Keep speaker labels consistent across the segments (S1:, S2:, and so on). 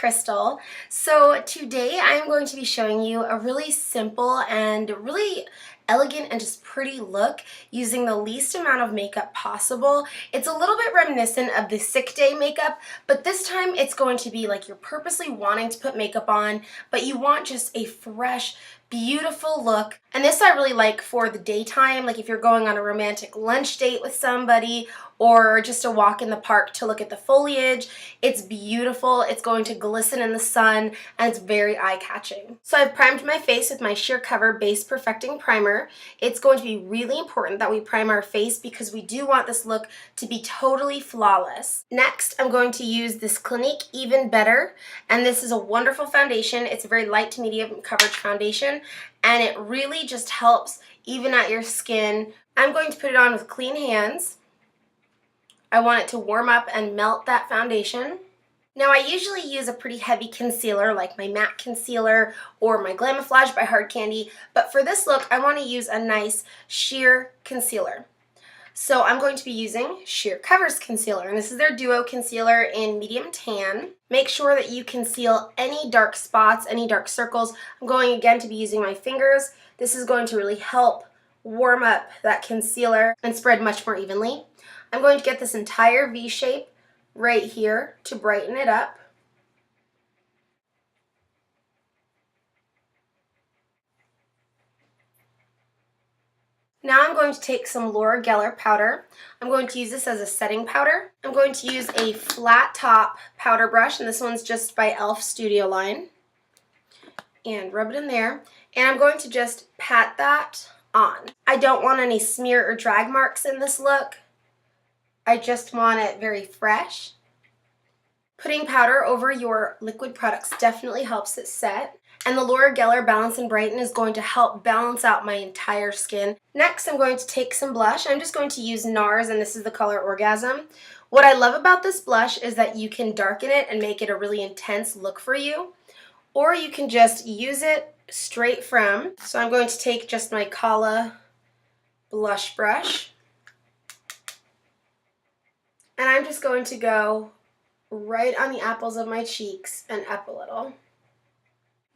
S1: Crystal. So today I'm going to be showing you a really simple and really elegant and just pretty look using the least amount of makeup possible. It's a little bit reminiscent of the sick day makeup, but this time it's going to be like you're purposely wanting to put makeup on, but you want just a fresh, beautiful look. And this I really like for the daytime, like if you're going on a romantic lunch date with somebody or just a walk in the park to look at the foliage. It's beautiful, it's going to glisten in the sun, and it's very eye-catching. So I've primed my face with my Sheer Cover Base Perfecting Primer. It's going to be really important that we prime our face because we do want this look to be totally flawless. Next, I'm going to use this Clinique Even Better, and this is a wonderful foundation. It's a very light to medium coverage foundation, and it really just helps even out your skin. I'm going to put it on with clean hands. I want it to warm up and melt that foundation. Now I usually use a pretty heavy concealer like my MAC concealer or my Glamoflauge by Hard Candy, but for this look I want to use a nice sheer concealer. So I'm going to be using Sheer Covers Concealer, and this is their Duo Concealer in Medium Tan. Make sure that you conceal any dark spots, any dark circles. I'm going again to be using my fingers. This is going to really help warm up that concealer and spread much more evenly. I'm going to get this entire V shape right here to brighten it up. Now I'm going to take some Laura Geller powder. I'm going to use this as a setting powder. I'm going to use a flat top powder brush, and this one's just by e.l.f. Studio Line. And rub it in there. And I'm going to just pat that on. I don't want any smear or drag marks in this look. I just want it very fresh. Putting powder over your liquid products definitely helps it set. And the Laura Geller Balance and Brighten is going to help balance out my entire skin. Next, I'm going to take some blush. I'm just going to use NARS, and this is the color Orgasm. What I love about this blush is that you can darken it and make it a really intense look for you. Or you can just use it straight from. So I'm going to take just my Kala blush brush. And I'm just going to go right on the apples of my cheeks and up a little.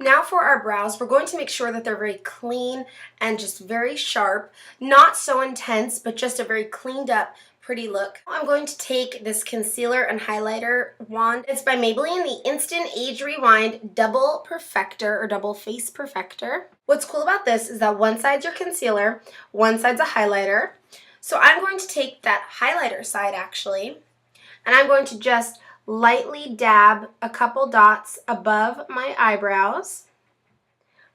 S1: Now for our brows, we're going to make sure that they're very clean and just very sharp. Not so intense, but just a very cleaned up, pretty look. I'm going to take this concealer and highlighter wand. It's by Maybelline, the Instant Age Rewind Double Perfector or Double Face Perfector. What's cool about this is that one side's your concealer, one side's a highlighter. So I'm going to take that highlighter side actually, and I'm going to just lightly dab a couple dots above my eyebrows.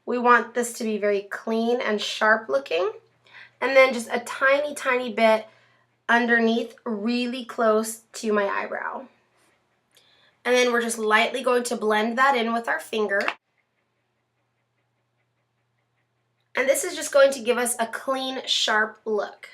S1: We want this to be very clean and sharp looking, and then just a tiny, tiny bit underneath, really close to my eyebrow. And then we're just lightly going to blend that in with our finger. And this is just going to give us a clean, sharp look.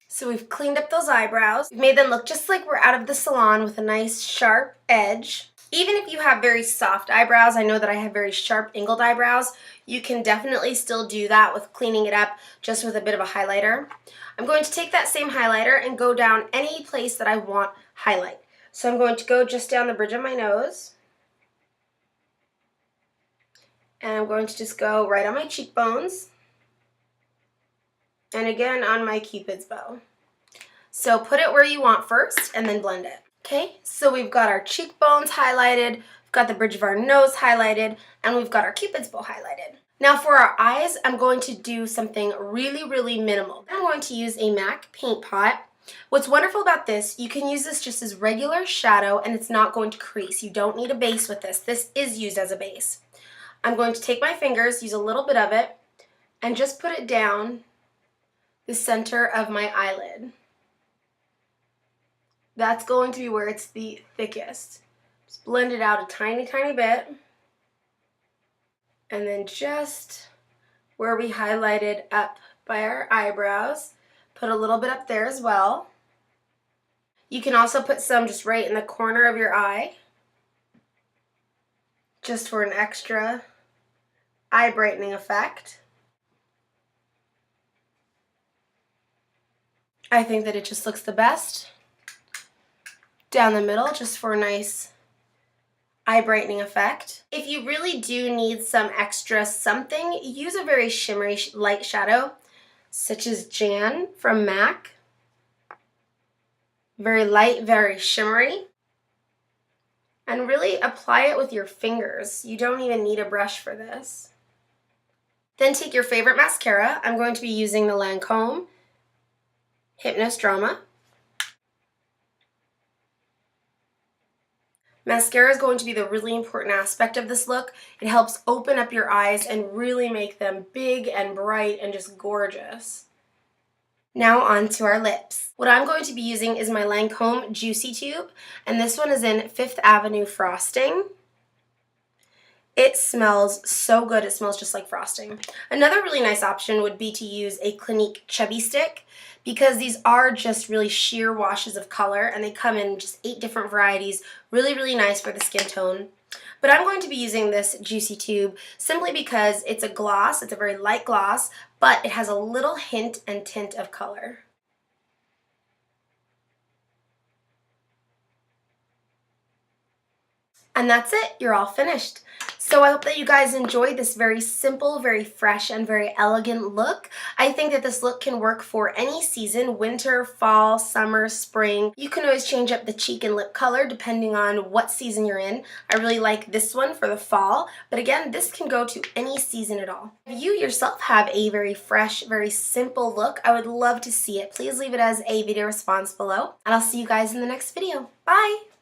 S1: So we've cleaned up those eyebrows. We've made them look just like we're out of the salon with a nice sharp edge. Even if you have very soft eyebrows, I know that I have very sharp angled eyebrows, you can definitely still do that with cleaning it up just with a bit of a highlighter. I'm going to take that same highlighter and go down any place that I want highlight. So I'm going to go just down the bridge of my nose. And I'm going to just go right on my cheekbones. And again on my Cupid's bow. So put it where you want first and then blend it. Okay, so we've got our cheekbones highlighted, we've got the bridge of our nose highlighted, and we've got our Cupid's bow highlighted. Now for our eyes, I'm going to do something really, really minimal. I'm going to use a MAC paint pot. What's wonderful about this, you can use this just as regular shadow and it's not going to crease. You don't need a base with this. This is used as a base. I'm going to take my fingers, use a little bit of it, and just put it down the center of my eyelid. That's going to be where it's the thickest. Just blend it out a tiny, tiny bit. And then just where we highlighted up by our eyebrows, put a little bit up there as well. You can also put some just right in the corner of your eye, just for an extra eye brightening effect. I think that it just looks the best. Down the middle, just for a nice eye brightening effect. If you really do need some extra something, use a very shimmery light shadow, such as Jan from MAC. Very light, very shimmery. And really apply it with your fingers. You don't even need a brush for this. Then take your favorite mascara. I'm going to be using the Lancome Hypnôse Drama. Mascara is going to be the really important aspect of this look. It helps open up your eyes and really make them big and bright and just gorgeous. Now on to our lips. What I'm going to be using is my Lancome Juicy Tube, and this one is in Fifth Avenue Frosting. It smells so good. It smells just like frosting. Another really nice option would be to use a Clinique Chubby Stick, because these are just really sheer washes of color and they come in just 8 different varieties. Really, really nice for the skin tone. But I'm going to be using this Juicy Tube simply because it's a gloss. It's a very light gloss, but it has a little hint and tint of color. And that's it. You're all finished. So I hope that you guys enjoyed this very simple, very fresh, and very elegant look. I think that this look can work for any season: winter, fall, summer, spring. You can always change up the cheek and lip color depending on what season you're in. I really like this one for the fall, but again, this can go to any season at all. If you yourself have a very fresh, very simple look, I would love to see it. Please leave it as a video response below, and I'll see you guys in the next video. Bye!